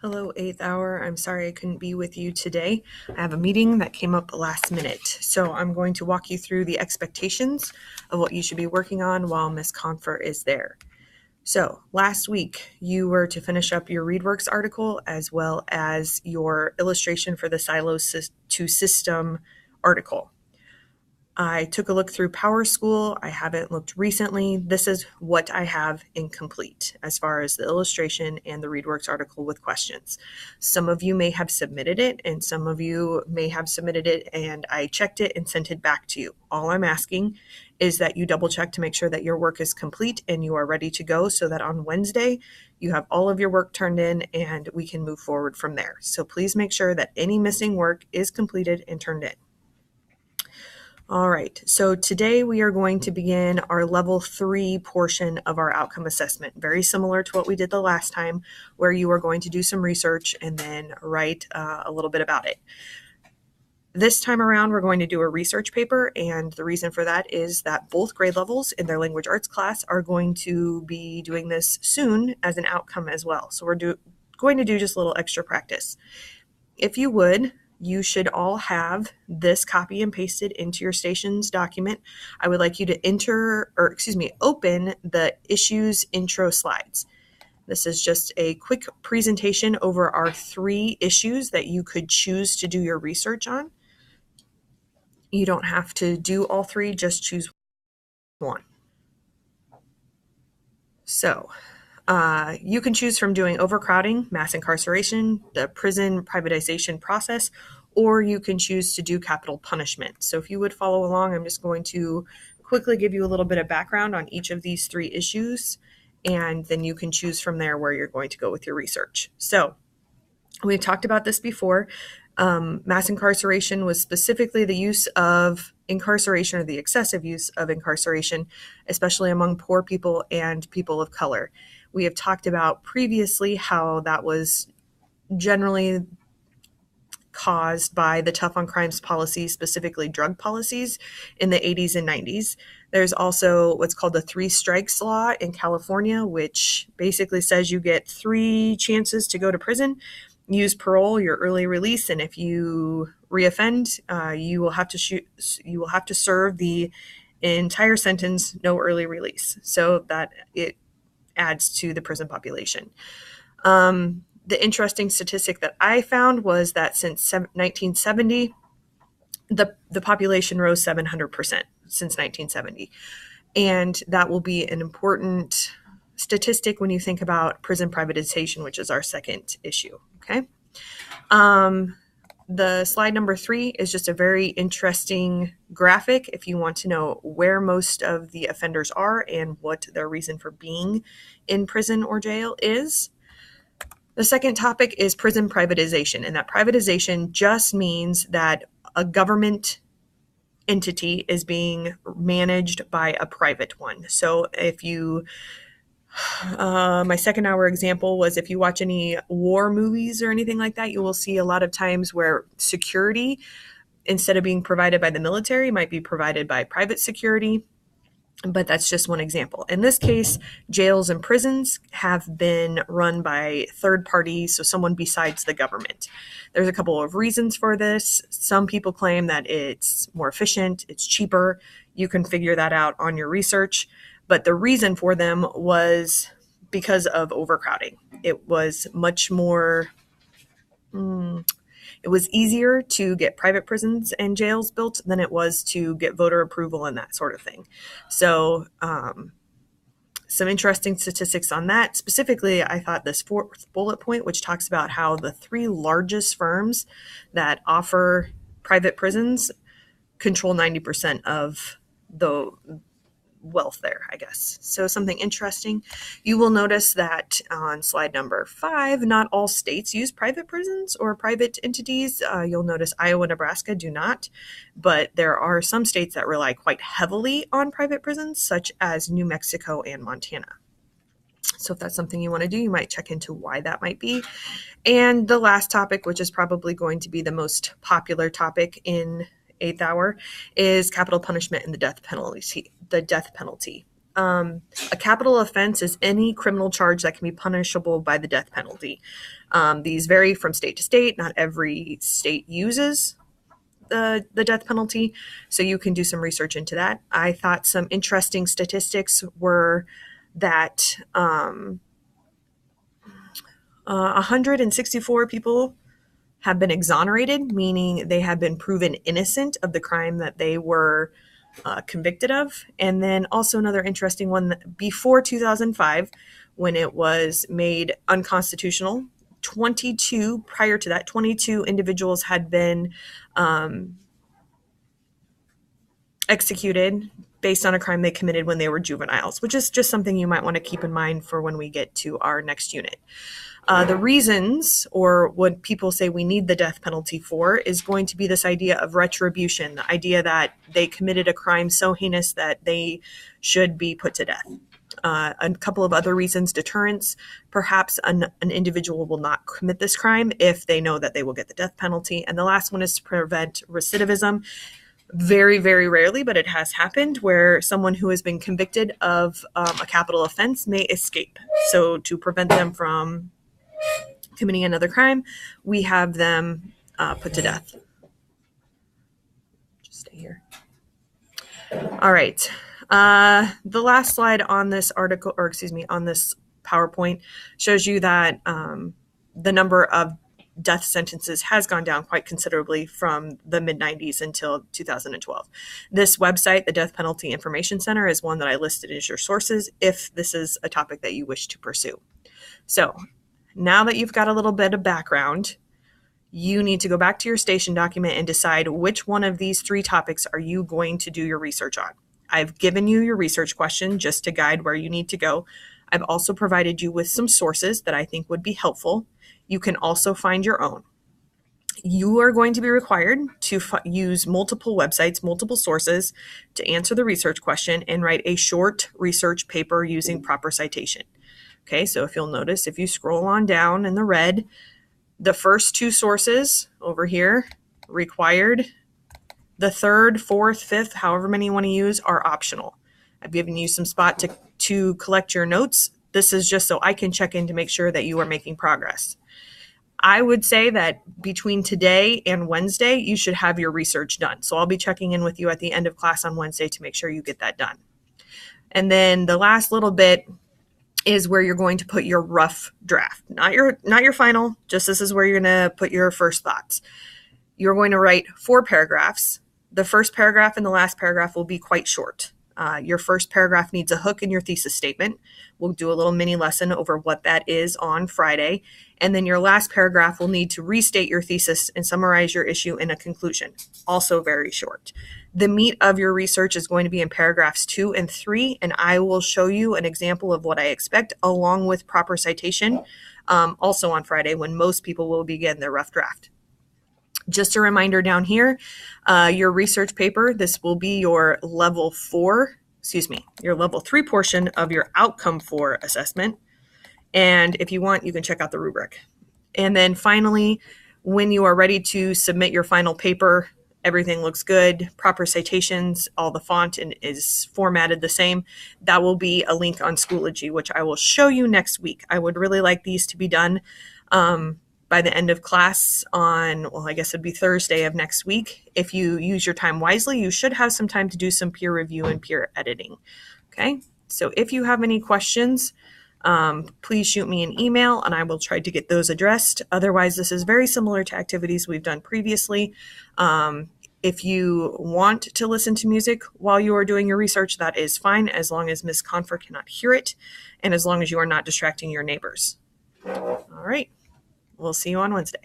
Hello, 8th hour. I'm sorry I couldn't be with you today. I have a meeting that came up last minute. So I'm going to walk you through the expectations of what you should be working on while Miss Comfort is there. So last week, you were to finish up your ReadWorks article as well as your illustration for the Silos to System article. I took a look through PowerSchool. I haven't looked recently. This is what I have incomplete as far as the illustration and the ReadWorks article with questions. Some of you may have submitted it, and some of you may have submitted it, and I checked it and sent it back to you. All I'm asking is that you double check to make sure that your work is complete and you are ready to go so that on Wednesday you have all of your work turned in and we can move forward from there. So please make sure that any missing work is completed and turned in. All right, so today we are going to begin our level 3 portion of our outcome assessment, very similar to what we did the last time, where you are going to do some research and then write a little bit about it. This time around, we're going to do a research paper, and the reason for that is that both grade levels in their language arts class are going to be doing this soon as an outcome as well. So we're going to do just a little extra practice. If you would, you should all have this copy and pasted into your stations document. I would like you to open the issues intro slides. This is just a quick presentation over our 3 issues that you could choose to do your research on. You don't have to do all 3, just choose one. So, you can choose from doing overcrowding, mass incarceration, the prison privatization process, or you can choose to do capital punishment. So if you would follow along, I'm just going to quickly give you a little bit of background on each of these 3 issues, and then you can choose from there where you're going to go with your research. So we've talked about this before. Mass incarceration was specifically the use of incarceration or the excessive use of incarceration, especially among poor people and people of color. We have talked about previously how that was generally caused by the tough on crimes policies, specifically drug policies in the 80s and 90s. There's also what's called the 3 strikes law in California, which basically says you get 3 chances to go to prison, use parole, your early release, and if you reoffend, you will have to serve the entire sentence, no early release, so that it adds to the prison population. The interesting statistic that I found was that since 1970, the population rose 700% since 1970. And that will be an important statistic when you think about prison privatization, which is our second issue, okay? The slide number 3 is just a very interesting graphic if you want to know where most of the offenders are and what their reason for being in prison or jail is. The second topic is prison privatization, and that privatization just means that a government entity is being managed by a private one. So if you, my second hour example was if you watch any war movies or anything like that, you will see a lot of times where security, instead of being provided by the military, might be provided by private security. But that's just one example. In this case, jails and prisons have been run by third parties, so someone besides the government. There's a couple of reasons for this. Some people claim that it's more efficient, it's cheaper. You can figure that out on your research. But the reason for them was because of overcrowding. It was much more... It was easier to get private prisons and jails built than it was to get voter approval and that sort of thing. So some interesting statistics on that. Specifically, I thought this 4th bullet point, which talks about how the 3 largest firms that offer private prisons control 90% of the wealth there, I guess. So something interesting. You will notice that on slide number 5, not all states use private prisons or private entities. You'll notice Iowa, Nebraska do not, but there are some states that rely quite heavily on private prisons, such as New Mexico and Montana. So if that's something you want to do, you might check into why that might be. And the last topic, which is probably going to be the most popular topic in 8th hour, is capital punishment and the death penalty. A capital offense is any criminal charge that can be punishable by the death penalty. These vary from state to state. Not every state uses the death penalty, so you can do some research into that. I thought some interesting statistics were that 164 people have been exonerated, meaning they have been proven innocent of the crime that they were convicted of. And then also another interesting one, before 2005, when it was made unconstitutional, 22 prior to that, 22 individuals had been executed based on a crime they committed when they were juveniles, which is just something you might want to keep in mind for when we get to our next unit. The reasons, or what people say we need the death penalty for, is going to be this idea of retribution, the idea that they committed a crime so heinous that they should be put to death. A couple of other reasons: deterrence. Perhaps an individual will not commit this crime if they know that they will get the death penalty. And the last one is to prevent recidivism. Very, very rarely, but it has happened, where someone who has been convicted of a capital offense may escape. So to prevent them from committing another crime, we have them put to death. Just stay here. All right. The last slide on this article, or excuse me, on this PowerPoint shows you that the number of death sentences has gone down quite considerably from the mid-90s until 2012. This website, the Death Penalty Information Center, is one that I listed as your sources if this is a topic that you wish to pursue. So now that you've got a little bit of background, you need to go back to your station document and decide which one of these 3 topics are you going to do your research on. I've given you your research question just to guide where you need to go. I've also provided you with some sources that I think would be helpful. You can also find your own. You are going to be required to use multiple websites, multiple sources to answer the research question and write a short research paper using proper citation. Okay, so if you'll notice, if you scroll on down in the red, the first 2 sources over here, required. The 3rd, 4th, 5th, however many you want to use, are optional. I've given you some spot to collect your notes. This is just so I can check in to make sure that you are making progress. I would say that between today and Wednesday, you should have your research done. So I'll be checking in with you at the end of class on Wednesday to make sure you get that done. And then the last little bit is where you're going to put your rough draft, not your final, just this is where you're going to put your first thoughts. You're going to write 4 paragraphs. The first paragraph and the last paragraph will be quite short. Your first paragraph needs a hook in your thesis statement. We'll do a little mini lesson over what that is on Friday. And then your last paragraph will need to restate your thesis and summarize your issue in a conclusion. Also very short. The meat of your research is going to be in paragraphs 2 and 3, and I will show you an example of what I expect along with proper citation also on Friday, when most people will begin their rough draft. Just a reminder down here, your research paper, this will be your level 3 portion of your outcome 4 assessment. And if you want, you can check out the rubric. And then finally, when you are ready to submit your final paper, everything looks good, proper citations, all the font is formatted the same, that will be a link on Schoology, which I will show you next week. I would really like these to be done by the end of class on, well, I guess it'd be Thursday of next week. If you use your time wisely, you should have some time to do some peer review and peer editing. Okay, so if you have any questions, please shoot me an email and I will try to get those addressed. Otherwise, this is very similar to activities we've done previously. If you want to listen to music while you are doing your research, that is fine, as long as Ms. Confer cannot hear it and as long as you are not distracting your neighbors. All right. We'll see you on Wednesday.